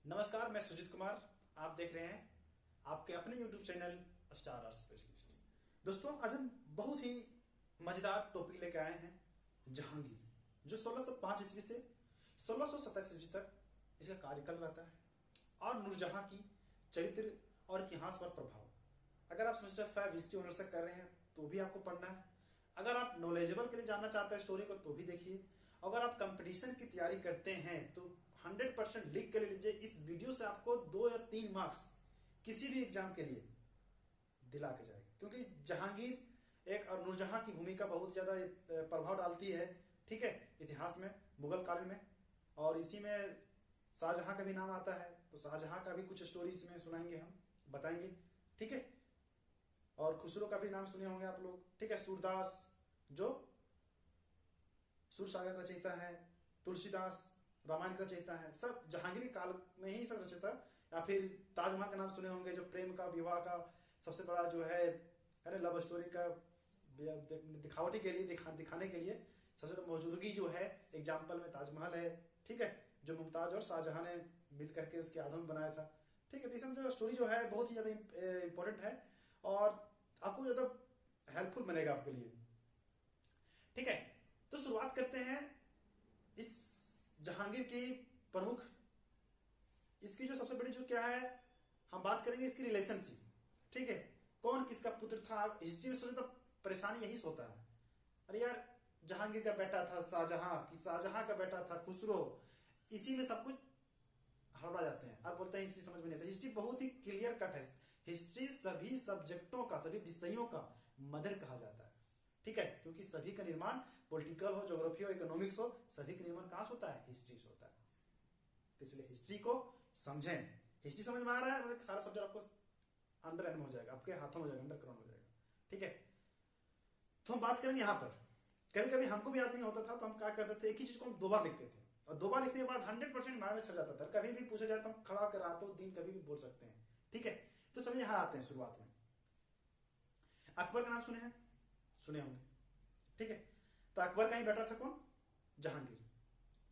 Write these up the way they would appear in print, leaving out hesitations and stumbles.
नमस्कार, मैं सुजीत कुमार। आप देख रहे हैं आपके अपने YouTube channel star art specialist. दोस्तों, आज हम बहुत ही मजेदार टॉपिक लेके आए हैं, जहांगीर, जो 1605 ईस्वी से 1627 ईस्वी तक इसका कार्यकाल रहता है, और नूरजहां की चरित्र और इतिहास पर प्रभाव। अगर आप सेमेस्टर 5 हिस्ट्री ऑनर्स तक कर रहे हैं तो भी आपको पढ़ना है। अगर आप नॉलेजेबल के लिए जानना चाहते हैं स्टोरी को तो भी देखिए। अगर आप कंपटीशन की तैयारी करते हैं तो 100% लिख कर लीजिए, इस वीडियो से आपको 2 या 3 मार्क्स किसी भी एग्जाम के लिए दिला के जाएगा, क्योंकि जहांगीर एक और नूरजहां की भूमिका बहुत ज्यादा प्रभाव डालती है, ठीक है, इतिहास में, मुगल काल में। और इसी में शाहजहां का भी नाम आता है, तो शाहजहां का भी कुछ स्टोरी इसमें सुनाएंगे, हम बताएंगे, ठीक है। और खुसरो का भी नाम सुने होंगे आप लोग, ठीक है। सूरदास जो सूरसागर का रचयिता है, तुलसीदास रामायण का रचयिता है, सब जहांगीरी काल में ही सब रचयिता। या फिर ताजमहल का नाम सुने होंगे, जो प्रेम का, विवाह का सबसे बड़ा जो है लव स्टोरी का दिखावटी के लिए, दिखाने के लिए सबसे मौजूदगी जो है एग्जाम्पल में ताजमहल है, ठीक है, जो मुमताज और शाहजहां ने मिल करके उसके आधुनिक बनाया था, ठीक है। तो इसमें जो स्टोरी जो है बहुत ही ज्यादा इंपॉर्टेंट है और आपको ज्यादा हेल्पफुल बनेगा आपके लिए, ठीक है। तो शुरुआत करते हैं इस जहांगीर की प्रमुख, इसकी जो सबसे बड़ी जो क्या है, हम बात करेंगे इसकी रिलेशनशिप, ठीक है। कौन किसका पुत्र था। हिस्ट्री में सोचे तो परेशानी यही होता है, अरे यार जहांगीर का बेटा था शाहजहां, कि शाहजहां का बेटा था खुसरो, इसी में सब कुछ हड़बड़ा जाते हैं और बोलते हैं हिस्ट्री समझ में नहीं आता। हिस्ट्री बहुत ही क्लियर कट है। हिस्ट्री सभी सब्जेक्टों का, सभी विषयों का मदर कहा जाता है, ठीक है, क्योंकि सभी का निर्माण, पॉलिटिकल हो, ज्योग्राफी हो, इकोनॉमिक्स हो, सभी का निर्माण कहां से होता है, हिस्ट्री से होता है। तो इसलिए हिस्ट्री को समझें। हिस्ट्री समझ में आ रहा है मतलब सारा सब्जेक्ट आपको अंडर एंड हो जाएगा, आपके हाथों में हो जाएगा, अंडर ग्राउंड हो जाएगा, ठीक है। तो हम बात करेंगे यहां पर, कभी कभी हमको भी याद नहीं होता था तो हम क्या करते थे, एक ही चीज को हम 2 बार लिखते थे, और 2 बार लिखने के बाद 100% माइंड में छप जाता था। कभी भी पूछा जाए तो हम खड़ा कर रातों दिन कभी भी बोल सकते हैं, ठीक है। तो चलिए यहां आते हैं शुरुआत में। अकबर का नाम सुने हैं, सुने होंगे, ठीक है। तो अकबर का ही बेटा था कौन, जहांगीर,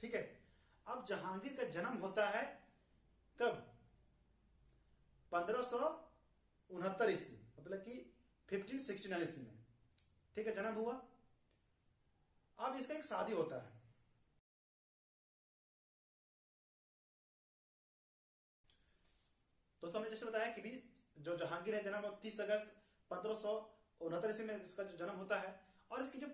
ठीक है। अब जहांगीर का जन्म होता है कब, 1569 ईस्वी, मतलब कि 1569 ईस्वी में, ठीक है, जन्म हुआ। अब इसका एक शादी होता है। दोस्तों हमने जैसे बताया कि भी जो जहांगीर है, जन्म 30 अगस्त 1569 ईस्वी में इसका जो जन्म होता है। और इसकी जो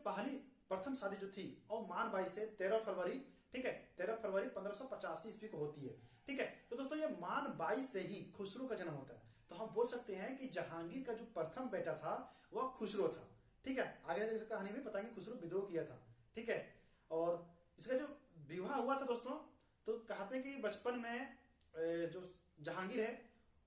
प्रथम शादी जो थी और मान बाई से 13 फरवरी, ठीक है, 13 फरवरी 1585 ईस्वी को होती है, ठीक है। तो दोस्तों ये मान बाई से ही खुसरो का जन्म होता है। तो हम बोल सकते हैं कि जहांगीर का जो प्रथम बेटा था वह खुसरो था, ठीक है। आगे इस कहानी में बताएंगे खुसरो विद्रोह किया था, ठीक है। और इसका जो विवाह हुआ था दोस्तों, तो कहते हैं कि बचपन में जो जहांगीर है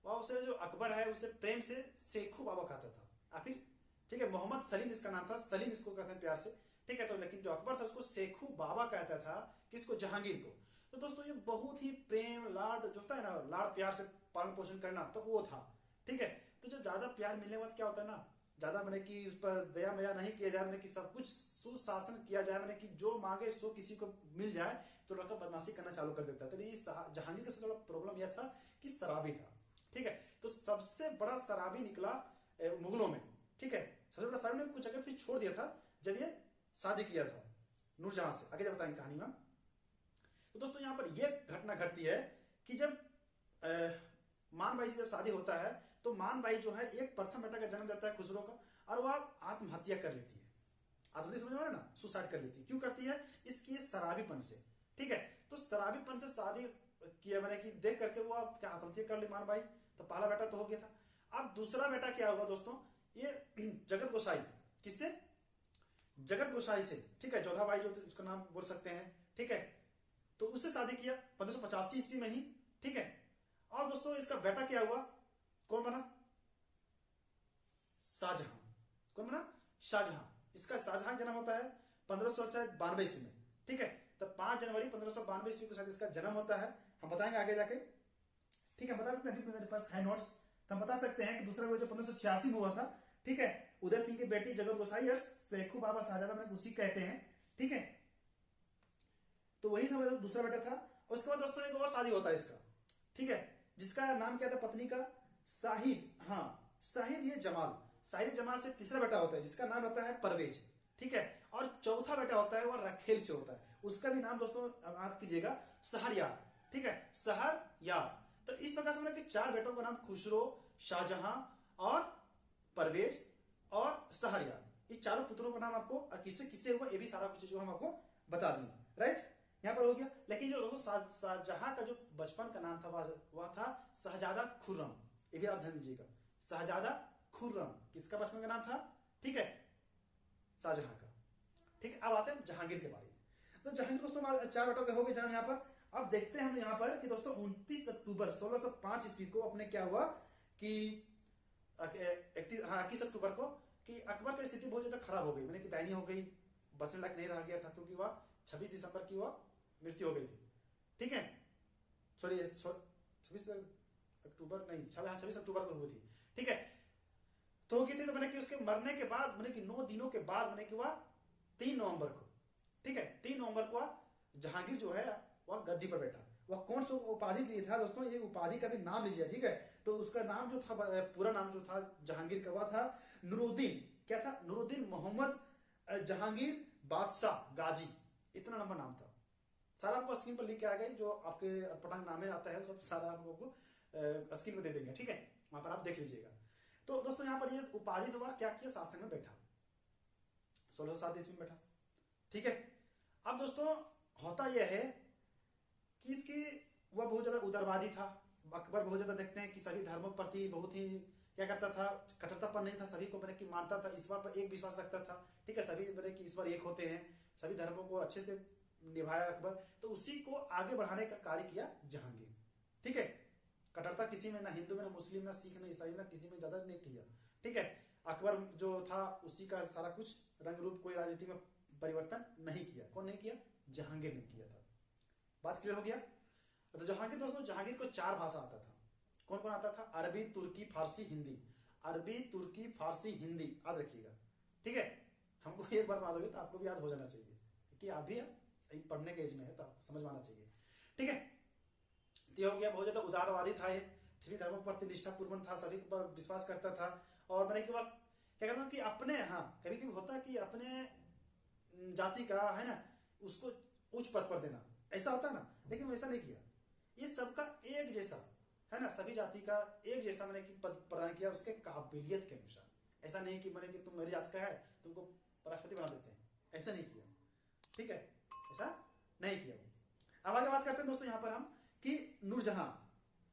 वह उसे, जो अकबर है उसे प्रेम से शेखू बाबा कहता था, या फिर, ठीक है, मोहम्मद सलीम इसका नाम था, सलीम इसको कहते हैं प्यार से, ठीक है। तो लेकिन जो अकबर था उसको शेखू बाबा कहता था, किसको, जहांगीर को। तो दोस्तों ये बहुत ही प्रेम लाड जो होता है ना, लाड प्यार से पालन पोषण करना, तो वो था, ठीक है। तो जब ज्यादा प्यार मिलने के बाद क्या होता है ना, ज्यादा मैंने कि उस पर दया मया नहीं किया जाए, मैंने कि सब कुछ सुशासन किया जाए, मैंने कि जो मांगे सो किसी को मिल जाए, तो लड़का बदमाशी करना चालू कर देता है। तो ये जहांगीर का सबसे बड़ा प्रॉब्लम यह था कि शराबी था, ठीक है। तो सबसे बड़ा शराबी निकला मुगलों में, ठीक है। सबसे बड़ा शराबी ने कुछ जगह फिर छोड़ दिया था जब ये शादी किया था नूरजहां से। आगे जब बताएंगे कहानी में। तो दोस्तों यहां पर यह घटना घटती है कि जब मान बाई से जब शादी होता है, तो मान बाई जो है एक प्रथम बेटा का जन्म देता है खुसरो का, और वह आत्महत्या कर लेती है। आत्महत्या समझ में आ रहा है ना, सुसाइड कर लेती है। क्यों करती है, इसकी शराबीपन से, ठीक है। तो शराबीपन से शादी किया, मैंने कि देख करके वो क्या आत्महत्या कर ली मान बाई। तो पहला बेटा तो हो गया था। अब दूसरा बेटा क्या होगा दोस्तों, ये जगत गोसाई, किससे, जगत गोसाई से, ठीक है, जोधाबाई जो उसका नाम बोल सकते हैं, ठीक है। तो उससे शादी किया 1585 ईस्वी में ही, ठीक है। और दोस्तों इसका बेटा क्या हुआ, कौन बना, शाहजहां। कौन बना, शाहजहां। इसका शाहजहां जन्म होता है 1592 ईस्वी में, ठीक है। तो 5 जनवरी 1592 ईस्वी को शायद इसका जन्म होता है। हम बताएंगे आगे जाके, ठीक है। बता सकते हैं, मेरे पास है नोट्स, तो हम बता सकते हैं कि दूसरा जो 1586 में हुआ था, ठीक है, उदय सिंह की बेटी जगत गोसाई और शेखू बाबा शाहजादा में उसी कहते हैं, ठीक है। तो वही था दूसरा बेटा था। और उसके बाद दोस्तों एक और शादी होता है इसका, ठीक है, जिसका नाम क्या था पत्नी का, शाहिद, हाँ शाहिद ये जमाल, शाहिद जमाल से तीसरा बेटा होता है जिसका नाम रहता है परवेज, ठीक है, और चौथा बेटा होता है वह रखेल से होता है, उसका भी नाम दोस्तों याद कीजिएगा सहरयार, ठीक है, सहरयार। तो इस प्रकार से हमने कि 4 बेटों का नाम खुसरो, शाहजहां और परवेज और सहरयार, इस चारों पुत्रों का नाम आपको किससे किससे हुआ ये भी सारा कुछ जो हम आपको बता दिए, राइट, यहाँ पर हो गया। लेकिन जो दोस्तों शाहजहां का जो बचपन का नाम था वह था शहजादा खुर्रम, ये भी आप ध्यान दीजिएगा, शहजादा खुर्रम किसका बचपन का नाम था, ठीक है, शाहजहां का, ठीक है। अब आते हैं जहांगीर के बारे में। तो जहांगीर दोस्तों 4 बेटों के हो गए जन्म यहाँ पर। अब देखते हैं हम यहाँ पर कि दोस्तों 29 अक्टूबर 1605 ईस्वी को अपने क्या हुआ कि 21 अक्टूबर को कि अकबर की स्थिति बहुत ज्यादा खराब हो गई, मैंने कि दयनीय हो गई, बचने लायक नहीं रह गया था, क्योंकि वह 26 दिसंबर की वह मृत्यु हो गई थी, ठीक है, सॉरी 26 अक्टूबर नहीं, 26 अक्टूबर को हुई थी, ठीक है। तो हो गई थी, तो मैंने कि उसके मरने के बाद मैंने कि 9 दिनों के बाद मैंने कि वह 3 नवंबर को, ठीक है, 3 नवंबर को जहांगीर जो है वह गद्दी पर बैठा। वह कौन सा उपाधि लिए था दोस्तों, ये उपाधि का भी नाम लीजिए, ठीक है। तो उसका नाम जो था, पूरा नाम जो था जहांगीर का, वह था नूरुद्दीन, क्या था, नूरुद्दीन मोहम्मद जहांगीर बादशाह गाजी, इतना लंबा नाम था। सारा आपको स्क्रीन पर लिख के आ गए, जो आपके पटांग नामे आता है सब सारा आपको स्क्रीन पर दे देंगे, ठीक है, वहां पर आप देख लीजिएगा। तो दोस्तों यहाँ पर ये उपाधि से वह क्या किया, शासन में बैठा, 1607 ईस्वी में बैठा, ठीक है। अब दोस्तों होता यह है कि इसकी वह बहुत ज्यादा उदारवादी था, अकबर बहुत ज्यादा देखते हैं कि सभी धर्मों के प्रति बहुत ही क्या करता था, कट्टरतापन नहीं था, सभी को मैंने कि मानता था, ईश्वर पर एक विश्वास रखता था, ठीक है, सभी मैंने कि ईश्वर एक होते हैं, सभी धर्मों को अच्छे से निभाया अकबर। तो उसी को आगे बढ़ाने का कार्य किया जहांगीर, ठीक है, कट्टरता किसी में, ना हिंदू में, ना मुस्लिम, ना सिख, ना ईसाई, ना किसी में ज्यादा नहीं किया, ठीक है। अकबर जो था उसी का सारा कुछ रंग रूप कोई राजनीति में परिवर्तन नहीं किया, कौन नहीं किया, जहांगीर ने किया था। बात क्लियर हो गया। तो जहांगीर दोस्तों, जहांगीर को 4 भाषा आता था, कौन कौन आता था, अरबी, तुर्की, फारसी, हिंदी, अरबी, तुर्की, फारसी, हिंदी, याद रखिएगा, ठीक है। हमको एक बार याद होगी तो आपको भी याद हो जाना चाहिए, क्योंकि आप भी पढ़ने के एज में है तो समझ में आना चाहिए, ठीक है। तो हो गया, बहुत ज्यादा उदारवादी था ये, सभी धर्मों के प्रति निष्ठापूर्वक था, सभी पर विश्वास करता था, और मैंने के बाद क्या कहता हूँ कि अपने, हाँ कभी कभी होता है कि अपने जाति का है ना उसको उच्च पद पर देना, ऐसा होता है ना, लेकिन वैसा नहीं किया, ये सबका एक जैसा है ना, सभी जाति का एक जैसा मैंने कि पद प्रदान किया उसके काबिलियत के अनुसार। ऐसा नहीं कि मैंने कि तुम मेरी जात का है तुमको राष्ट्रपति बना देते हैं, ऐसा नहीं किया, ठीक है, ऐसा नहीं किया। अब आगे बात करते हैं दोस्तों यहाँ पर हम कि नूरजहां।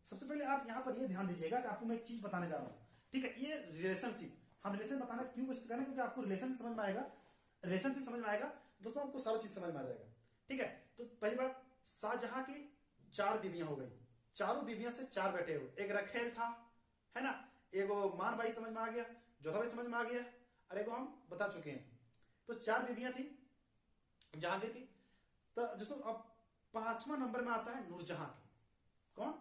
सबसे पहले आप यहाँ पर ये ध्यान दीजिएगा कि आपको मैं एक चीज बताने जा रहा हूँ, ठीक है, ये रिलेशनशिप, हम रिलेशन बताना क्यों कोशिश करें, क्योंकि आपको रिलेशन समझ में आएगा, रिलेशन से समझ में आएगा दोस्तों, आपको सारा चीज समझ में आ जाएगा, ठीक है। तो पहली बात, शाहजहां की 4 बीवियां हो गई, चारों बीवियां से 4 बेटे हुए, एक रखेल था, है ना, एगो मान भाई समझ में आ गया, जोधा भाई समझ में आ गया, और एगो हम बता चुके हैं। तो 4 बीवियां थी जहांगीर की। तो दोस्तों अब 5वां नंबर में आता है नूरजहां की, कौन,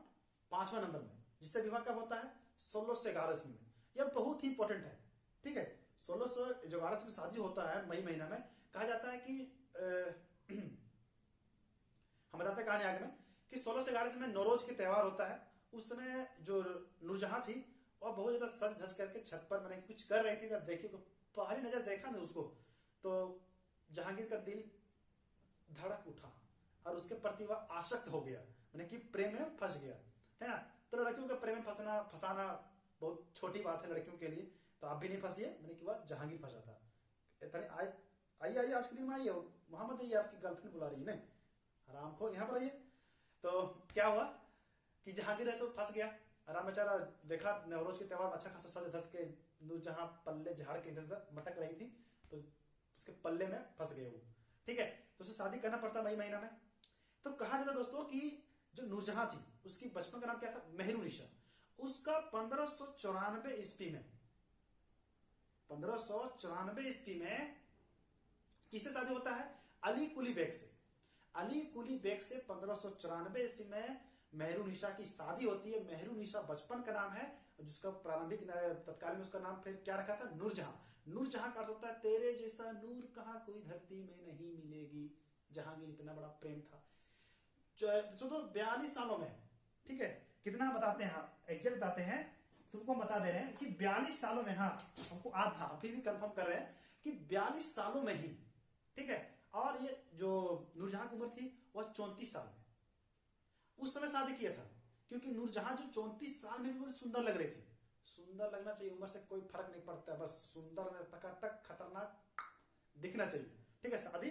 5वां नंबर में, जिससे विवाह कब होता है, 1611 ईस्वी में। यह बहुत ही इंपॉर्टेंट है, ठीक है, 1611 में शादी होता है मई महीना में। कहा जाता है कि हम बताते हैं कहानी आगे में कि 1611 में नौरोज के त्योहार होता है। उस समय जो नूरजहां थी और बहुत ज्यादा सज धज करके छत पर मैंने कुछ कर रही थी, तब देखिए पहली नजर देखा ना उसको, तो जहांगीर का दिल धड़क उठा और उसके प्रति वह आसक्त हो गया, मैंने कि प्रेम में फंस गया, है ना। तो लड़कियों के प्रेम में फंसाना बहुत छोटी बात है लड़कियों के लिए, तो आप भी नहीं फंसिए, मैंने कि वह जहांगीर फंसा था। आइए आइए आज के दिन में आइए, वहां मत आइए, आपकी गर्लफ्रेंड बुला रही है ना, आराम खो, यहाँ पर आइए। तो क्या हुआ कि जहांगीर ऐसे फंस गया, आराम बेचारा देखा नवरोज के त्योहार अच्छा खासा सज धज के नूरजहां पल्ले झाड़ के इधर उधर मटक रही थी, तो उसके पल्ले में फंस गए वो, ठीक है। तो उसे शादी करना पड़ता मई महीना में। तो कहा जाता दोस्तों कि जो नूरजहां थी उसकी बचपन का नाम क्या था, मेहरुनिशा। उसका 1594 ईस्वी में, 1594 ईस्वी में किससे शादी होता है, अली कुली बेग से। अली कुली बेग से 1594 ईस्वी में मेहरुनिशा की शादी होती है। मेहरुनिशा बचपन का नाम है, जिसका प्रारंभिक तत्काल में उसका नाम फिर क्या रखा था, नूरजहां। नूरजहां का अर्थ होता है तेरे जैसा नूर कहाँ कोई धरती में नहीं मिलेगी। जहांगीर इतना बड़ा प्रेम था। 42 सालों में, ठीक है, कितना बताते हैं, एग्जैक्ट बताते हैं, तुमको बता दे रहे हैं कि 42 सालों में, हाँ हमको याद था, फिर भी कंफर्म कर रहे हैं कि 42 सालों में ही, ठीक है। और ये जो नूरजहां की उम्र थी वह 34 साल में उस समय शादी किया था, क्योंकि नूरजहां जो 34 साल में भी बड़ी सुंदर लग रही थी। सुंदर लगना चाहिए, उम्र से कोई फर्क नहीं पड़ता, बस सुंदर में टकाटक खतरनाक दिखना चाहिए, ठीक है, शादी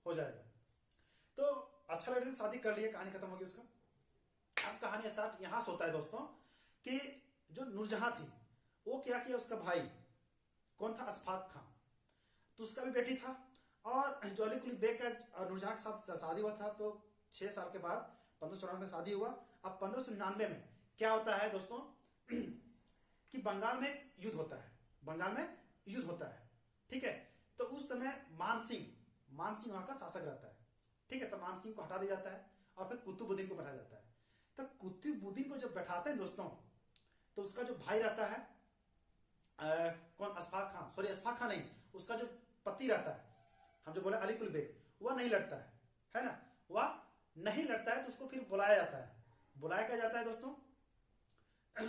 हो जाएगा। तो अच्छा लग रहा था, शादी कर लिए, कहानी खत्म हो गई उसका। अब कहानी स्टार्ट यहां से होता है दोस्तों कि जो नूरजहां थी वो क्या किया, उसका भाई कौन था, अशफाक खां, तो उसका भी बेटी था। और जो अली कुली बेग का नूरजहां के साथ शादी हुआ था, तो 6 साल के बाद 1594 में शादी हुआ। अब 1599 में क्या होता है दोस्तों कि बंगाल में युद्ध होता है, बंगाल में युद्ध होता है, ठीक है। तो उस समय मानसिंह वहां का शासक रहता है, ठीक है। तो मानसिंह को हटा दिया जाता है और फिर कुतुबुद्दीन को बैठाया जाता है। तो कुतुबुद्दीन को जब बैठाते हैं दोस्तों, तो उसका जो भाई रहता है कौन, अशफाक खां, सॉरी अशफाक खां नहीं, उसका जो पति रहता है, हम जो बोले अली कुली बेग, वह नहीं लड़ता है ना, वह नहीं लड़ता है। तो उसको फिर बुलाया जाता है, बुलाया क्या जाता है दोस्तों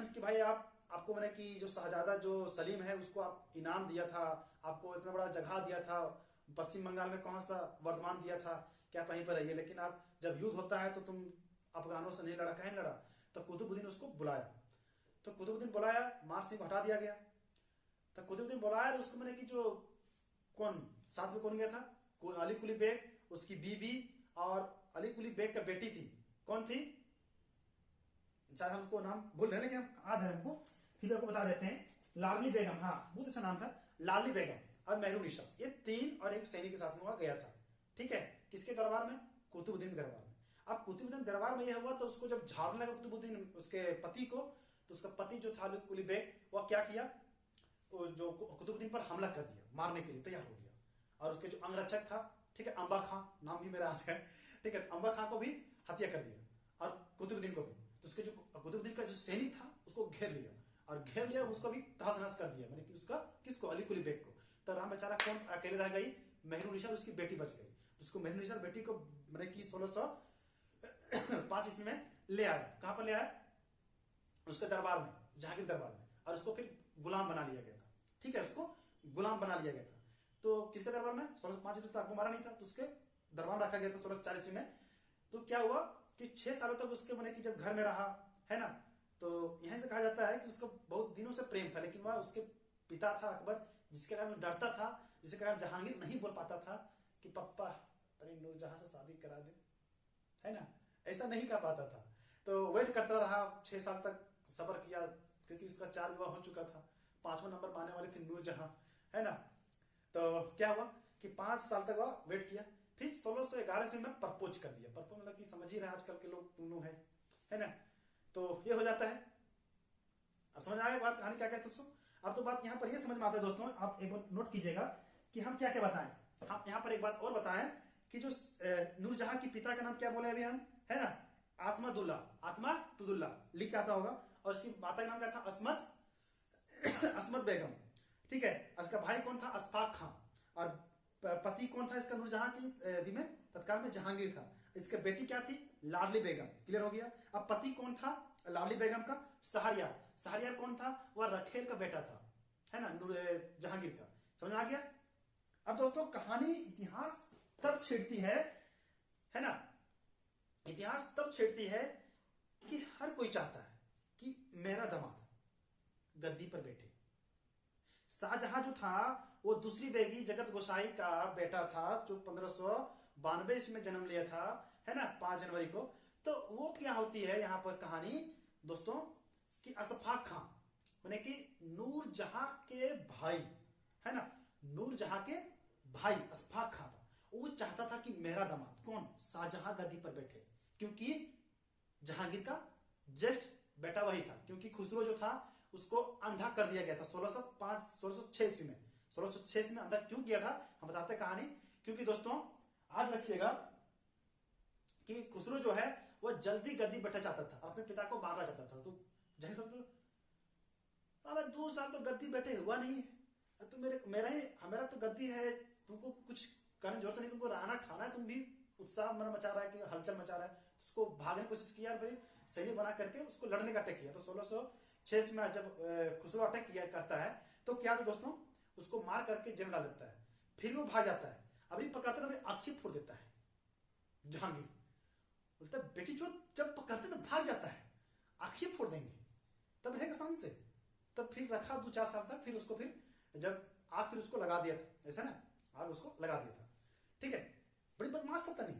कि भाई आपको मैंने कि जो शहजादा जो सलीम है उसको आप इनाम दिया था, आपको इतना बड़ा जगह दिया था, पश्चिम बंगाल में कौन सा वर्धमान दिया था कि आप वहीं पर रहिए, लेकिन आप जब युद्ध होता है तो तुम अफगानों से नहीं लड़ा, कहीं लड़ा। तो कुतुबुद्दीन उसको बुलाया, तो कुतुबुद्दीन बुलाया, मान सिंह को हटा दिया गया। तो कुतुबुद्दीन बुलाया, उसको मैंने कि जो कौन साथ में कौन गया था, अली कुली बेग, उसकी बीवी और अली कुली बेग का बेटी थी, कौन थी, शायद हमको नाम भूल रहे हैं लेकिन याद है हमको, फिर आपको बता देते हैं, लाडली बेगम, हाँ बहुत अच्छा नाम था, लाडली बेगम और मेहरुनिशा, ये 3 और एक सैनिक के साथ में वहां गया था, ठीक है। किसके दरबार में, कुतुबुद्दीन के दरबार में। अब कुतुबुद्दीन दरबार में यह हुआ तो उसको जब झाड़ने लगा कुतुबुद्दीन उसके पति को, तो उसका पति जो था अली कुली बेग, वह क्या किया, जो कुतुबुद्दीन पर हमला कर दिया, मारने के लिए तैयार हो गया। और उसके जो अंगरक्षक था, ठीक है, अंबा खां नाम भी मेरा आता है, ठीक है, अंबा खां को भी हत्या कर दिया और कुतुबुद्दीन को भी। तो उसके जो कुतुबुद्दीन का जो सैनिक था उसको घेर लिया, और घेर लिया उसको भी तहस नहस कर दिया, मैंने कि उसका किसको, अली कुली बेग को। तो राम बेचारा कौन अकेले रह गई, मेहरुनिशा, उसकी बेटी बच गई। उसको मेहरुनिशा बेटी को मैंने कि 1605 ईस्वी में ले आया, कहां पर ले आया, उसके दरबार में, जहांगीर दरबार में, और उसको फिर गुलाम बना लिया गया था, ठीक है, उसको गुलाम बना लिया गया था। तो किसके दरबार में, 1605 ईस्वी तक मारा नहीं था, तो उसके दरबार में रखा गया था 1640 ईस्वी में। तो क्या हुआ कि 6 सालों तक उसके मैंने कि जब घर में रहा है ना, तो यहीं से कहा जाता है कि उसको बहुत दिनों से प्रेम था, लेकिन वह उसके पिता था अकबर, जिसके कारण डरता था, जिसके कारण जहांगीर नहीं बोल पाता था कि पप्पा तेरी नूरजहां से शादी करा दे, है ना, ऐसा नहीं कर पाता था। तो वेट करता रहा, 6 साल तक सब्र किया, क्योंकि उसका 4 विवाह हो चुका था, 5वां नंबर पाने वाली थी नूरजहां, है ना। तो क्या हुआ कि 5 साल तक वह वेट किया, फिर 1611 ईस्वी में प्रपोज कर दिया। प्रपोज मतलब कि समझ ही रहे आजकल के लोग तुम है ना। तो ये हो जाता है। अब समझ आ गया बात, कहानी क्या कहते हैं। अब तो बात यहाँ पर ये समझ में आता है दोस्तों, आप एक बार नोट कीजिएगा कि हम क्या क्या बताएं। हम यहाँ पर एक बात और बताएं कि जो नूरजहां की पिता का नाम क्या बोले अभी हम, है ना, आत्मातुल्ला लिख के आता होगा, और उसकी माता का नाम क्या था, असमत बेगम, ठीक है। उसका भाई कौन था, अशफाक खां, और पति कौन था इसका नूरजहां की में तत्काल में जहांगीर था। इसकी बेटी क्या थी, लाडली बेगम, क्लियर हो गया। अब पति कौन था लाडली बेगम का, शहरयार, शहरयार कौन था, वह रखेल का बेटा था, है ना, जहांगीर का। समझ आ गया। अब दोस्तों कहानी इतिहास तब छेड़ती है ना, इतिहास तब छेड़ती है कि हर कोई चाहता है कि मेरा दामाद गद्दी पर बैठे। शाहजहां जो था वो दूसरी बेगी जगत गोसाई का बेटा था, जो 1592 ईस्वी में जन्म लिया था, है ना, 5 जनवरी को। तो वो क्या होती है यहाँ पर कहानी दोस्तों कि अशफाक खां माने कि नूरजहां के भाई, है ना, नूरजहां के भाई अशफाक खां था, वो चाहता था कि मेरा दामाद कौन, शाहजहां गद्दी पर बैठे, क्योंकि जहांगीर का ज्येष्ठ बेटा वही था, क्योंकि खुसरो जो था उसको अंधा कर दिया गया था 1606 ईस्वी में। 1606 ईस्वी में अंधा क्यों किया था हम बताते हैं कहानी, क्योंकि दोस्तों आज रखिएगा कि खुसरो जो है वो जल्दी गद्दी बैठना चाहता था, अपने पिता को मारना चाहता था। तो जाहिर तो अरे 2 साल तो गद्दी बैठे हुआ नहीं है, तो मेरा तो गद्दी है, तुमको कुछ करने की जरूरत नहीं, तुमको रहना खाना है, तुम भी उत्साह मन मचा रहा है कि हलचल मचा रहा है। तो उसको भागने की कोशिश किया, फिर सैनिक बना करके उसको लड़ने का अटैक किया। तो 1606 में जब खुसरो अटैक किया करता है तो क्या दोस्तों, उसको मार करके जेल डाल देता है। फिर वो भाग जाता है, अभी पकड़ते तो आंखें फोड़ देता है जहांगीर। बोलता है बेटी चोर, जब पकड़ते तो भाग जाता है, आंखें फोड़ देंगे, तब रहेगा शान से। तब फिर रखा 2-4 साल तक, फिर उसको फिर जब आग फिर उसको लगा दिया था, ऐसा ना, आग उसको लगा दिया था। ठीक है, बड़ी बदमाश था तनी,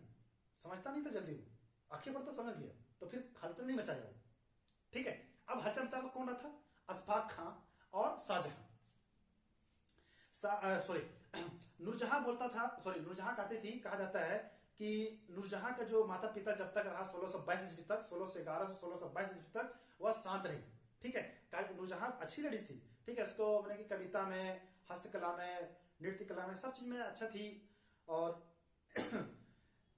समझता नहीं था जल्दी, वो आंखें पर तो समझ गया, तो फिर हलचल नहीं मचाया वो। ठीक है, अब हलचल मचा कौन रहा था? अशफाक खां और शाहजहां। सॉरी नूरजहां बोलता था, सॉरी नूरजहां कहते थी, कहा जाता है कि नूरजहां का जो माता पिता जब तक रहा 1622 ईस्वी तक, 1611 से 1622 ईस्वी तक वह शांत रही। ठीक है, नूरजहां अच्छी लड़ीज थी। ठीक है, उसको मैंने कि कविता में, हस्तकला में, नृत्य कला में, सब चीज में अच्छा थी और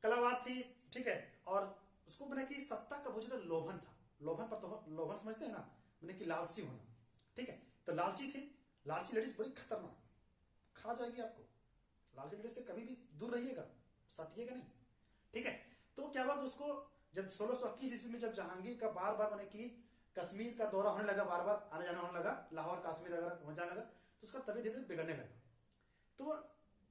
कलावाद थी। ठीक है, और उसको मैंने कि सत्ता का बहुत ज्यादा लोभन था। लोभन पर तो लोभन समझते हैं ना, मैंने कि लालची होना। ठीक है, तो लालची थी, लालची लड़ीज बड़ी खतरनाक, खा जाएगी आपको। लालची लड़ीज से कभी भी दूर रहिएगा, सटिएगा नहीं। ठीक है, तो क्या हुआ कि उसको जब 1621 ईस्वी में जब जहांगीर का बार बार मैंने कि कश्मीर का दौरा होने लगा, बार बार आने जाना होने लगा, लाहौर कश्मीर अगर हो जाने लगा, तो उसका तबीयत धीरे धीरे बिगड़ने लगा। तो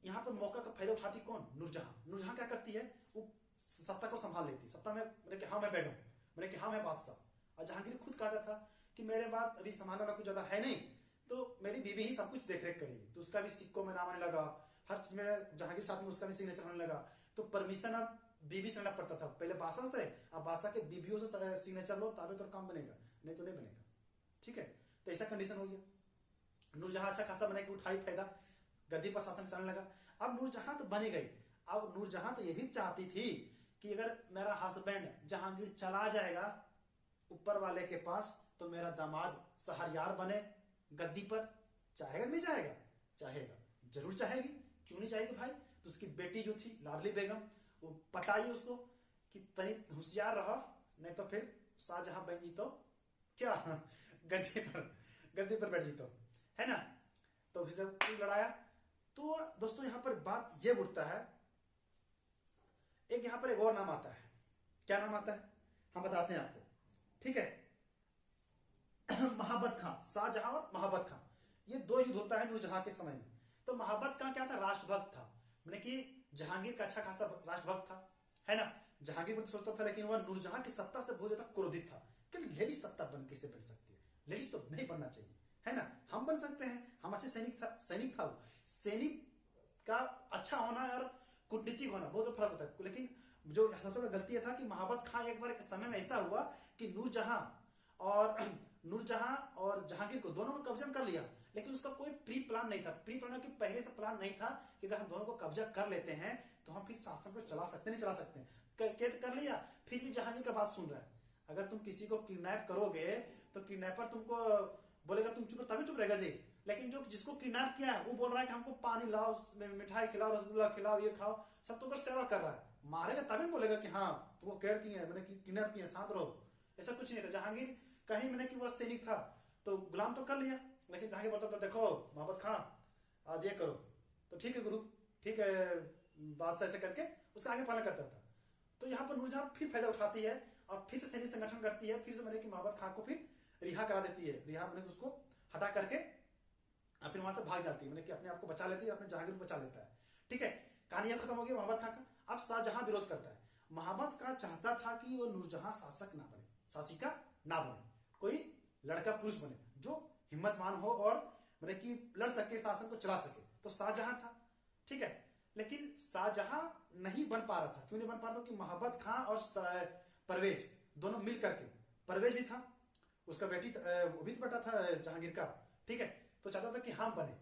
यहाँ पर मौका का फायदा उठाती कौन? नूरजहां। नूरजहां क्या करती है, वो सत्ता को संभाल लेती। सत्ता में मैंने कि हाँ मैं बेगम, मैंने कि हाँ मैं बादशाह। और जहांगीर खुद कहता था कि मेरे बाद अभी संभालने वाला कुछ ज्यादा है नहीं, तो मेरी बीवी ही सब कुछ देख रेख करेगी। तो उसका भी सिक्कों में नाम आने लगा, हर चीज में जहांगीर साथ में उसका भी सिग्नेचर होने लगा। तो परमिशन अब बीबी से लेना पड़ता था, पहले बादशाह थे, अब बादशाह के बीबियों से सिग्नेचर लो तभी तो काम बनेगा, नहीं तो नहीं बनेगा। ठीक है, तो ऐसा कंडीशन हो गया। नूरजहां अच्छा खासा मैंने कि उठाई फायदा, गद्दी पर शासन चलने लगा। अब नूरजहां तो बनी गई, अब नूरजहां तो ये भी चाहती थी कि अगर मेरा हस्बैंड जहांगीर चला जाएगा ऊपर वाले के पास, तो मेरा दामाद शहरयार बने गद्दी पर। चाहेगा नहीं चाहेगा? चाहेगा, जरूर चाहेगी, क्यों नहीं चाहेगी भाई। तो उसकी बेटी जो थी लाडली बेगम, वो पटाई उसको कि तनी होशियार रहो, नहीं तो फिर शाहजहां बन जी तो क्या गद्दी पर बैठ जी तो, है ना। तो फिर लड़ाया। तो दोस्तों यहां पर बात ये उठता है, एक यहां पर एक और नाम आता है। क्या नाम आता है, हम बताते हैं आपको। ठीक है, महाबत खां, शाहजहां और महाबत खां, ये दो युद्ध होता है नूरजहां के समय में। तो महाबत खां क्या था, राष्ट्रभक्त था, मैंने कि जहांगीर का अच्छा खासा राष्ट्रभक्त था, है ना। जहांगीर को सोचता था, लेकिन वह नूरजहां की सत्ता से बहुत ज्यादा क्रोधित था कि लेडीज सत्ता बन कैसे बन सकती है, लेडीज तो नहीं बनना चाहिए, है ना। हम बन सकते हैं, हम अच्छे सैनिक था वो। सैनिक का अच्छा होना और कूटनीतिक होना बहुत फर्क होता है। लेकिन जो सबसे बड़ा गलती था कि महाबत खां एक बार एक समय में ऐसा हुआ कि नूरजहां और जहांगीर को दोनों को कब्जा कर लिया, लेकिन उसका कोई प्री प्लान नहीं था। प्री प्लान कि पहले से प्लान नहीं था कि अगर हम दोनों को कब्जा कर लेते हैं तो हम फिर शासन को चला सकते नहीं चला सकते। कैद कर लिया, फिर भी जहांगीर का बात सुन रहा है। अगर तुम किसी को किडनैप करोगे तो किडनैपर तुमको बोलेगा तुम चुप, तभी चुप रहेगा जी। लेकिन जो जिसको किडनैप किया है वो बोल रहा है कि हमको पानी लाओ, मिठाई खिलाओ, रसगुल्ला खिलाओ, ये खाओ, सब तो सेवा कर रहा है। मारेगा तभी बोलेगा कि हाँ तुमको कैद किए हैं, मैंने किडनैप किए, शांत रहो। ऐसा कुछ नहीं था। जहांगीर कहीं मैंने कि वह सैनिक था तो गुलाम तो कर लिया, लेकिन जहांगीर बोलता था देखो महाबत खां आज ये करो, तो ठीक है गुरु, ठीक है बादशाह, ऐसे करके उसका आगे पालन करता था। तो यहाँ पर नूरजहां फिर फायदा उठाती है और फिर से सैनिक संगठन करती है, फिर से मैंने कि महाबत खां को फिर रिहा करा देती है। रिहा मैंने उसको हटा करके फिर वहां से भाग जाती है, मैंने कि अपने आप को बचा लेती है, अपने जहांगीर को बचा लेता है। ठीक है, कहानी खत्म हो गई महाबत खां का। अब शाहजहां विरोध करता है। महाबत खां चाहता था कि वो नूरजहां शासक ना बने, शासिका ना बने, कोई लड़का पुरुष बने जो हिम्मतवान हो और मैंने कि लड़ सके, शासन को चला सके। तो शाहजहां था। ठीक है, लेकिन शाहजहां नहीं बन पा रहा था। क्यों नहीं बन पा रहा था? कि महाबत खां और परवेज दोनों मिल करके, परवेज भी था उसका बेटी, वो भी बेटा था जहांगीर का। ठीक है, तो चाहता था कि हम बने।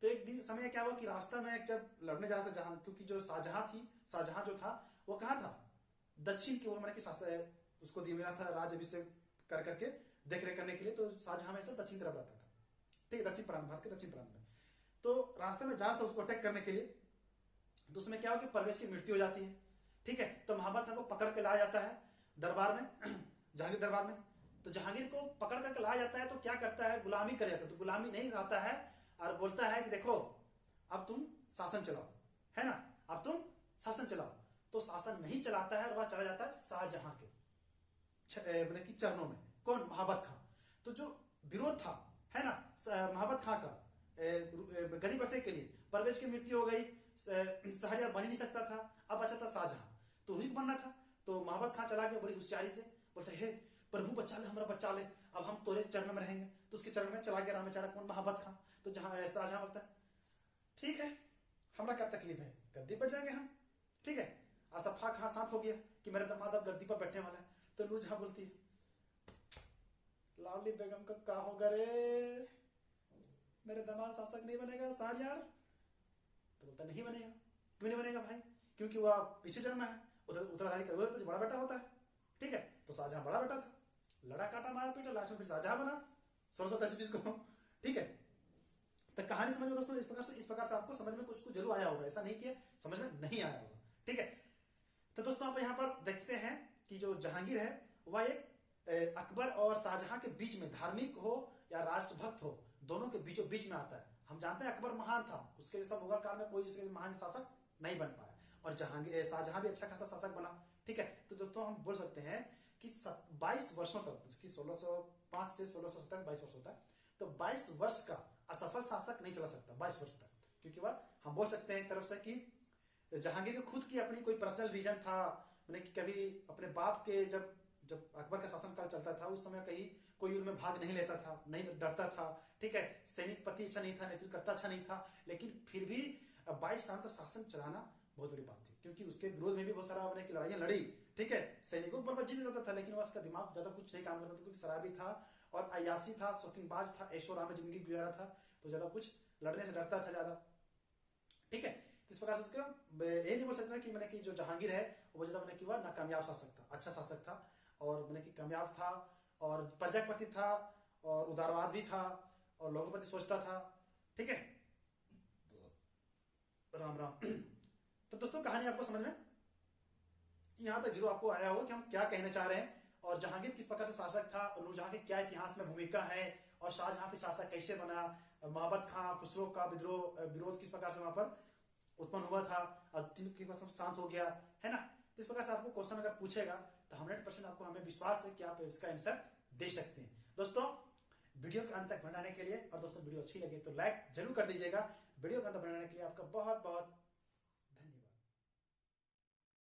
तो एक दिन समय क्या हुआ कि रास्ता में जब लड़ने जा रहा था जहां, क्योंकि जो शाहजहां जो था वो कहाँ था, दक्षिण की ओर, मैंने कि उसको दिया मिला था राज अभिषेक कर करके देख रेख करने के लिए। तो शाहजहां हमेशा दक्षिण तरफ रहता था। ठीक है, दक्षिण प्रांत, भारत के दक्षिण प्रांत में। तो रास्ते में जा रहा था उसको अटैक करने के लिए। तो उसमें क्या हो कि परवेज की मृत्यु हो जाती है। ठीक है, तो महाबत खां को पकड़ के लाया जाता है दरबार में, जहांगीर दरबार में। तो जहांगीर को पकड़ करके लाया जाता है तो क्या करता है, गुलामी कर जाता है। तो गुलामी नहीं रहता है और बोलता है कि देखो अब तुम शासन चलाओ, है ना, अब तुम शासन चलाओ। तो शासन नहीं चलाता है और वह चला जाता है शाहजहां के, मतलब कि चरणों में। कौन? महाबत खां। तो जो विरोध था, है ना, महाबत खां का गद्दी बैठने के लिए, परवेज की मृत्यु हो गई, शहरयार बन ही नहीं सकता था, अब बचा था शाहजहां, तो वही बनना था। तो महाबत खां चला गया बड़ी होशियारी से, बोलते हे प्रभु बचा ले, हमारा बचा ले, अब हम तोरे चरण में रहेंगे। तो उसके चरण में चला गया राम बेचारा, कौन? महाबत खां। तो जहां शाहजहां बोलता है ठीक है, हमारा क्या तकलीफ है, गद्दी पर जाएंगे हम, ठीक है। असफा खां साथ हो गया कि मेरा दामाद अब गद्दी पर बैठने वाला है। तो नूरजहां बोलती है लावली बेगम का क्या होगा रे, मेरे दामाद शासक नहीं बनेगा शाहजहां? तो बोलता नहीं बनेगा। क्यों नहीं बनेगा भाई? क्योंकि वह पीछे जन्मा है, उत्तराधारी का तो बड़ा बेटा होता है, ठीक है। तो शाहजहां बड़ा बेटा था, लड़ा काटा मार पीटा, लास्ट में फिर शाहजहां बना 1610 को, ठीक है। तो कहानी समझ में दोस्तों इस प्रकार से आपको समझ में कुछ जरूर आया होगा, ऐसा नहीं कि समझ में नहीं आया होगा, ठीक है। तो दोस्तों आप यहाँ पर देखते हैं कि जो जहांगीर है वह एक अकबर और शाहजहां के बीच में, धार्मिक हो या राष्ट्रभक्त हो, दोनों के बीचों बीच में आता है। हम जानते हैं अकबर महान था, उसके जैसा मुगल काल में कोई उसके महान शासक नहीं बन पाया, और शाहजहां भी अच्छा खासा शासक बना, ठीक है। तो दोस्तों हम बोल सकते हैं कि 22 वर्षों तक, उसकी 1605 से 1627 22 वर्ष होता है, तो 22 वर्ष का असफल शासक नहीं चला सकता 22 वर्ष तक, क्योंकि वह हम बोल सकते हैं एक तरफ से कि जहांगीर की खुद की अपनी कोई पर्सनल रीजन था, मैंने कि कभी अपने बाप के जब अकबर का शासन काल चलता था उस समय कहीं कोई उनमें भाग नहीं लेता था, नहीं डरता था, ठीक है। सैनिक पति अच्छा नहीं था, नेतृत्व करता अच्छा नहीं था, लेकिन फिर भी 22 साल तक शासन चलाना बहुत बड़ी बात थी, क्योंकि उसके विरोध में भी बहुत सारा मैंने लड़ाइयां लड़ी, ठीक है। सैनिकों पर जीत जाता था, लेकिन उसका दिमाग ज्यादा कुछ नहीं काम करता था, क्योंकि शराबी था और अयासी था, शौकीनबाज था, ऐशोआराम में जिंदगी गुजारा था, तो ज्यादा कुछ लड़ने से डरता था ज्यादा, ठीक है। इस प्रकार से उसका ये नहीं बोल सकता कि मैंने कि जो जहांगीर है वो ज्यादा मैंने कि वह नाकामयाब शासक था, अच्छा शासक था, और मैंने कि कामयाब था, और प्रजा के प्रति था, और उदारवाद भी था, और लोगों के प्रति सोचता था, ठीक है। राम राम। तो दोस्तों कहानी आपको समझ में यहां तक जरूर आपको आया होगा कि हम क्या कहना चाह रहे हैं, और जहांगीर किस प्रकार से शासक था, और नूरजहां की क्या इतिहास में भूमिका है, और शाहजहां फिर शासक कैसे बना, महाबत खां खुसरो का विरोध किस प्रकार से वहां पर उत्पन्न हुआ था, और तीनों के पास शांत हो गया, है ना। इस प्रकार से आपको क्वेश्चन अगर पूछेगा तो 100% आपको, हमें विश्वास है कि आप इसका आंसर दे सकते हैं। दोस्तों वीडियो के अंत तक बनाने के लिए, और दोस्तों वीडियो अच्छी लगे तो लाइक जरूर कर दीजिएगा। वीडियो के अंत तक बनाने के लिए आपका बहुत बहुत